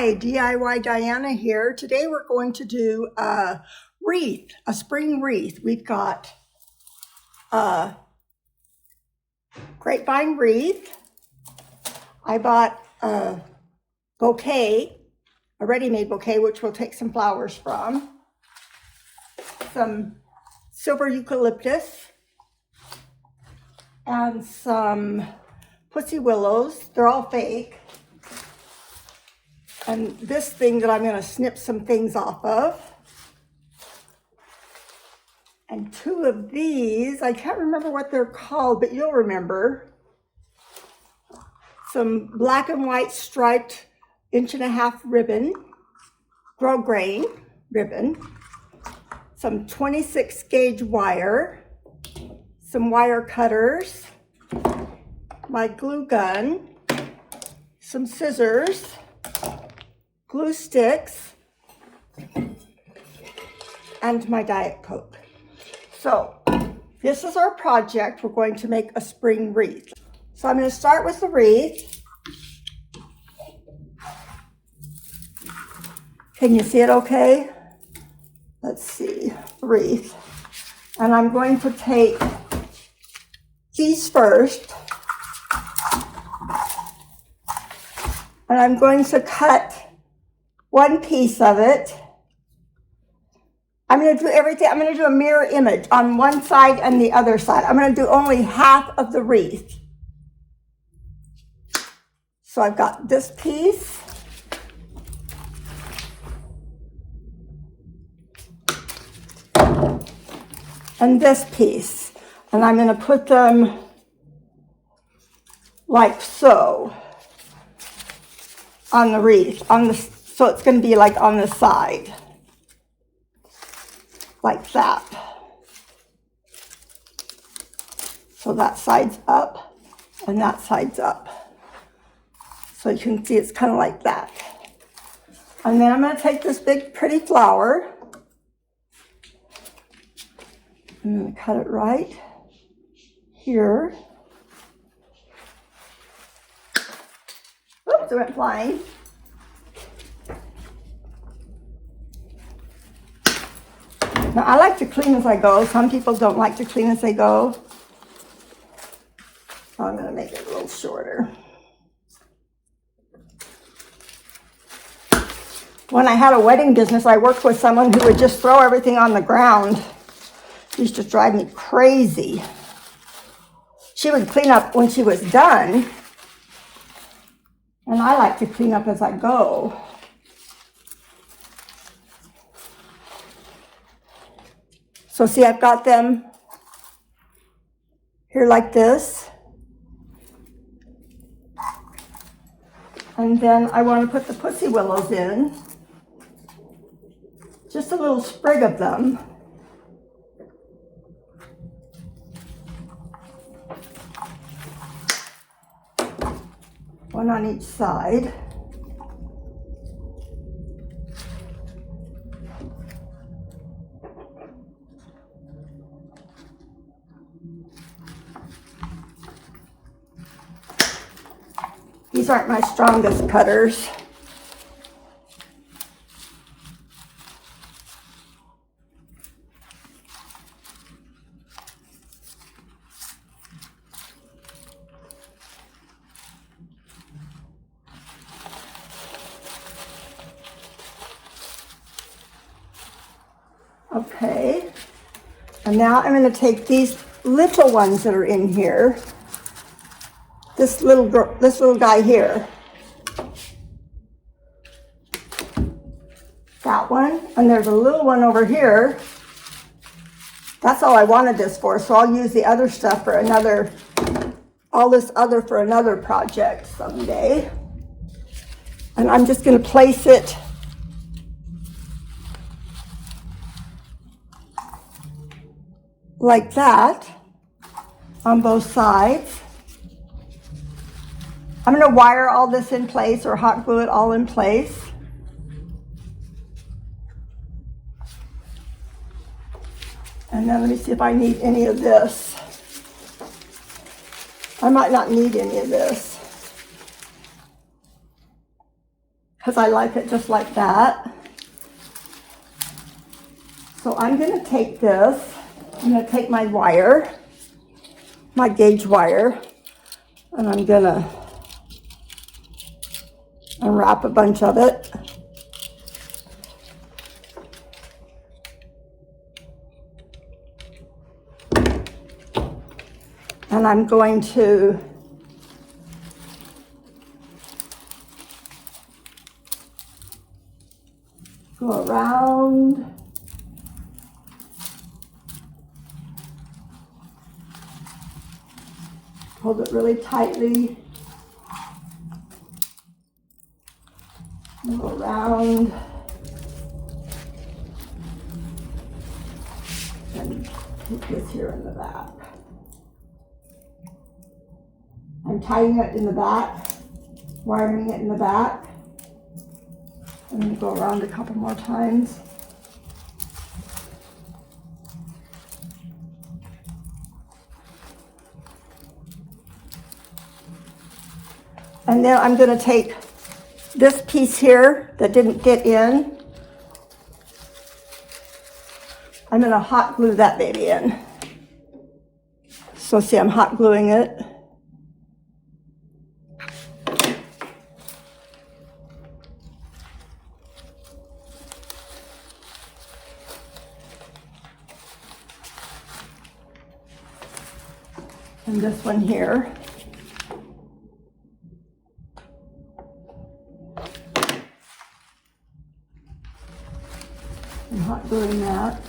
Hi, DIY Diana here. Today we're going to do a wreath, a spring wreath. We've got a grapevine wreath. I bought a bouquet, a ready-made bouquet, which we'll take some flowers from. Some silver eucalyptus and some pussy willows. They're all fake. And this thing that I'm going to snip some things off of. And two of these, I can't remember what they're called, but you'll remember. Some black and white striped 1.5-inch ribbon, grosgrain ribbon, some 26 gauge wire, some wire cutters, my glue gun, some scissors, glue sticks, and my Diet Coke. So this is our project. We're going to make a spring wreath. So I'm going to start with the wreath. Can you see it okay? Let's see, wreath. And I'm going to take these first. And I'm going to cut one piece of it. I'm going to do everything. I'm going to do a mirror image on one side and the other side. I'm going to do only half of the wreath. So I've got this piece. And this piece. And I'm going to put them like so on the wreath, so it's going to be like on the side, like that. So that side's up and that side's up. So you can see it's kind of like that. And then I'm going to take this big pretty flower. I'm going to cut it right here. Oops, it went flying. Now, I like to clean as I go. Some people don't like to clean as they go. So I'm going to make it a little shorter. When I had a wedding business, I worked with someone who would just throw everything on the ground. It used to drive me crazy. She would clean up when she was done. And I like to clean up as I go. So see, I've got them here like this. And then I want to put the pussy willows in. Just a little sprig of them. One on each side. These aren't my strongest cutters. Okay, and now I'm going to take these little ones that are in here. This little guy here. That one, and there's a little one over here. That's all I wanted this for, so I'll use the other stuff for another, all this other for another project someday. And I'm just going to place it like that on both sides. I'm going to wire all this in place or hot glue it all in place. And then let me see if I need any of this. I might not need any of this. because I like it just like that. So I'm going to take this, I'm going to take my wire, my gauge wire, and I'm going to unwrap a bunch of it. And I'm going to go around. Hold it really tightly. Go around. And put this here in the back. I'm tying it in the back, wiring it in the back. I'm going to go around a couple more times. And then I'm going to take this piece here that didn't get in. I'm going to hot glue that baby in. So see, I'm hot gluing it. And this one here. I'm hot gluing that.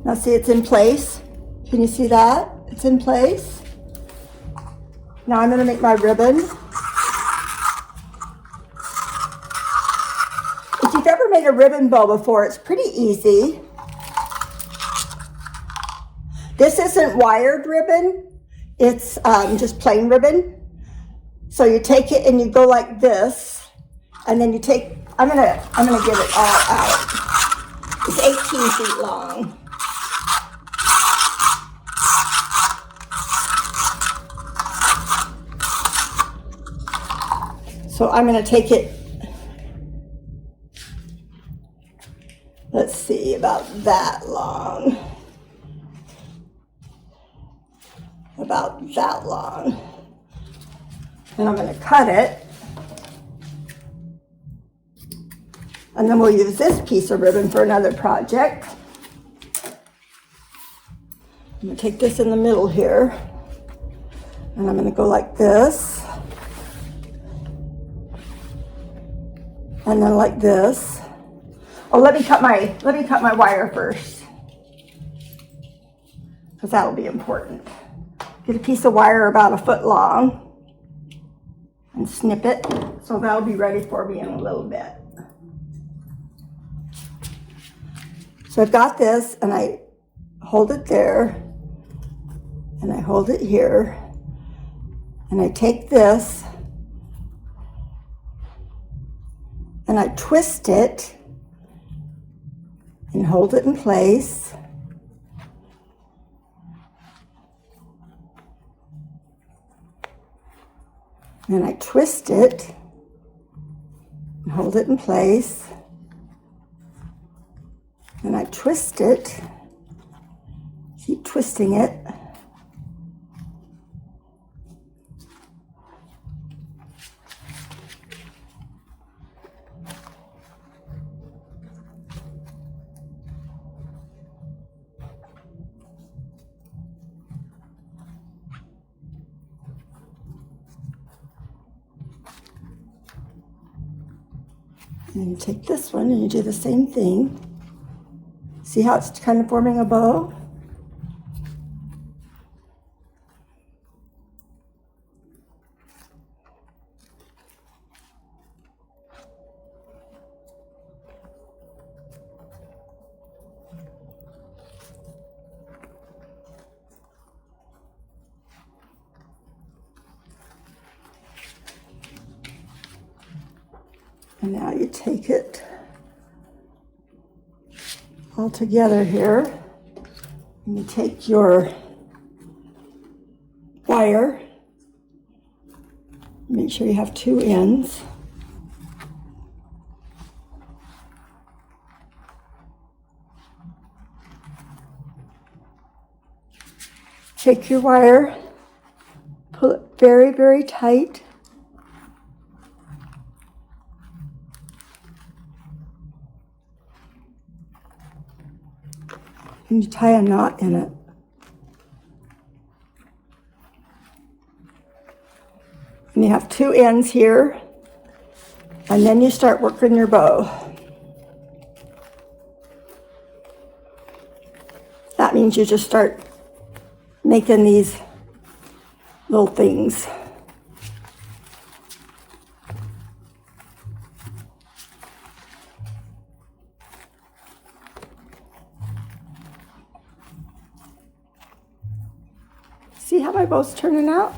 Now see, it's in place. Can you see that? It's in place. Now I'm going to make my ribbon. If you've ever made a ribbon bow before, it's pretty easy. This isn't wired ribbon, it's just plain ribbon. So you take it and you go like this, and then you take, I'm gonna get it all out. It's 18 feet long. So I'm gonna take it, let's see, about that long. About that long. And I'm going to cut it. And then we'll use this piece of ribbon for another project. I'm going to take this in the middle here. And I'm going to go like this. And then like this. Oh, let me cut my wire first, because that'll be important. Get a piece of wire about 1 foot long and snip it, so that'll be ready for me in a little bit. So I've got this, and I hold it there, and I hold it here, and I take this, and I twist it and hold it in place. And I twist it and hold it in place. And I twist it, keep twisting it. And you take this one and you do the same thing. See how it's kind of forming a bow? And now you take it all together here, and you take your wire Make sure you have 2 ends. Take your wire, pull it very, very tight. And you tie a knot in it. And you have 2 ends here, and then you start working your bow. That means you just start making these little things. See how my bow's turning out?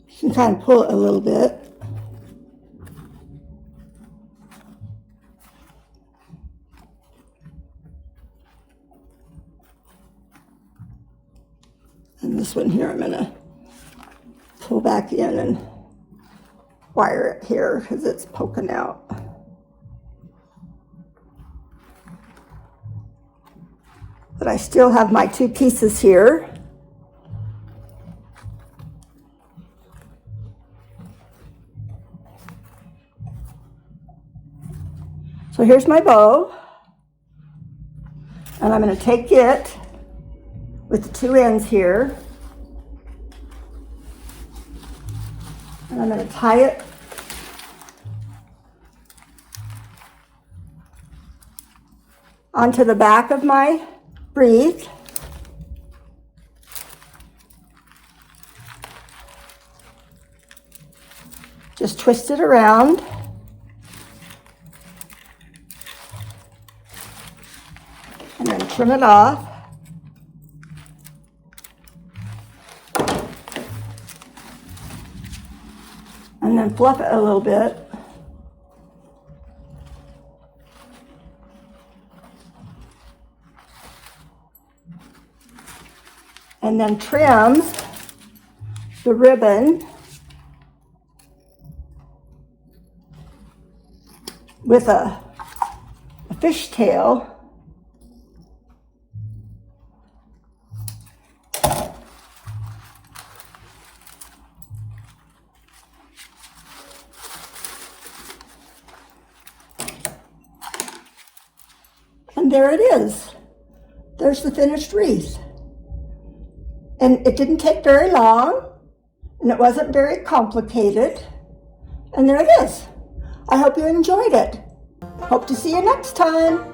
You can kind of pull it a little bit. And this one here, I'm gonna pull back in and wire it here because it's poking out. But I still have my 2 pieces here. So here's my bow, and I'm going to take it with the 2 ends here, and I'm going to tie it onto the back of my wreath. Just twist it around. And then trim it off. And then fluff it a little bit. And then trim the ribbon with a fishtail. And there it is. There's the finished wreath. And it didn't take very long, and it wasn't very complicated. And there it is. I hope you enjoyed it. Hope to see you next time.